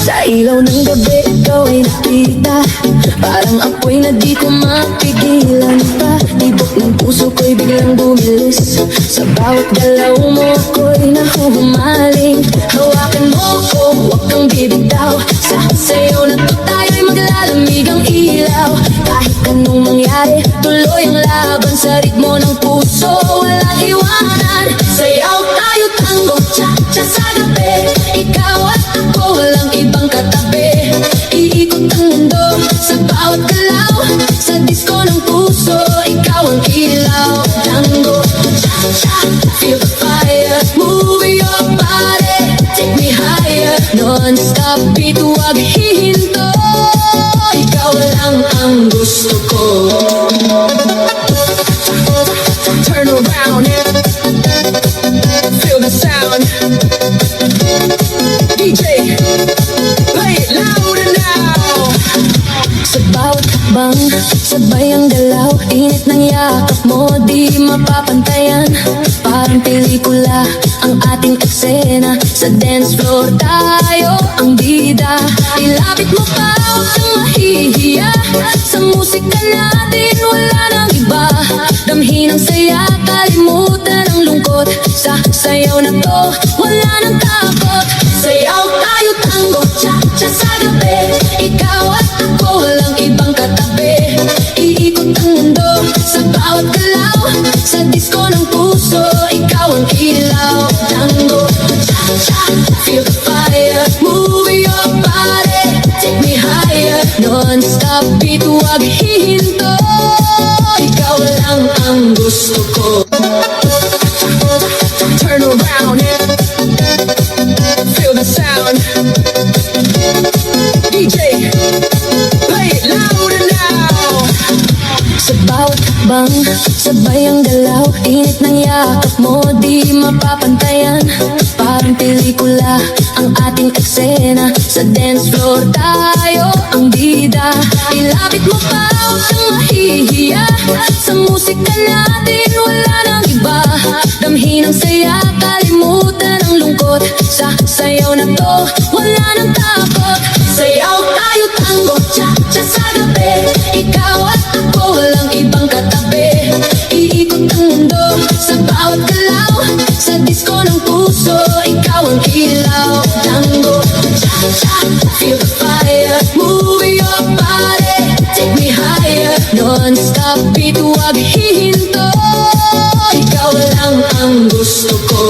Sa ilaw ng gabi, ikaw ay nakita. Parang apoy na di ko mapigilan pa. Tibok ng puso ko'y biglang bumilis. Sa bawat galaw mo ako'y nahuhumaling. Hawakan mo ko, huwag kang bibitaw. Sa sayo na to tayo'y maglalamig ang ilaw. Kahit anong mangyari, tuloy ang laban. Sa ritmo ng puso, walang iwanan. Sayaw tayo, tango, cha-cha sa gabi. Ikaw at ako, walang ibang katabi. Iikot ang mundo sa bawat galaw. Sa disco ng puso, ikaw ang ilaw. Tango, cha-cha, feel the fire. Move your body, take me higher. Non-stop beat, huwag hihinto. Ikaw lang ang gusto ko. Turn around, feel the sound. DJ, play it louder now. Sa bawat hakbang, sabay ang galaw. Init ng yakap mo, di mapapantayan. Parang pelikula ang ating eksena. Sa dance floor tayo ang bida. Ilapit mo pa, huwag kang mahihiya. Sa musika natin wala nang iba. Damhin ang saya, kalimutan ang lungkot. Sa sayaw na to, wala nang takot. Sayaw tayo, tango, cha-cha sa gabi. Ikaw at ako, walang ibang katabi. Iikot ang mundo sa bawat galaw. Sa disco ng puso, ikaw ang ilaw. Tango, cha-cha, feel the fire. Move your body, take me higher. Non-stop beat, huwag hihinto. Ikaw lang ang gusto ko. Turn around, feel the sound. DJ, play it louder now. Sa bawat hakbang, sabay ang galaw. Init ng yakap mo, di mapapantayan. Parang pelikula ang ating eksena. Sa dance floor tayo ang bida. Ilapit mo pa, huwag kang mahihiya. Sa musika natin wala nang iba. Damhin ang saya, kalimutan ang lungkot. Sa sayaw na to, wala nang takot. Sayaw tayo, tango, cha-cha sa gabi. Ikaw at ako, walang ibang katabi. Iikot ang mundo sa bawat galaw. Sa disco ng puso, ikaw ang ilaw. Tango, cha-cha, feel the fire. Move your body, take me higher. Non-stop beat, huwag hihinto. Ikaw lang ang gusto ko.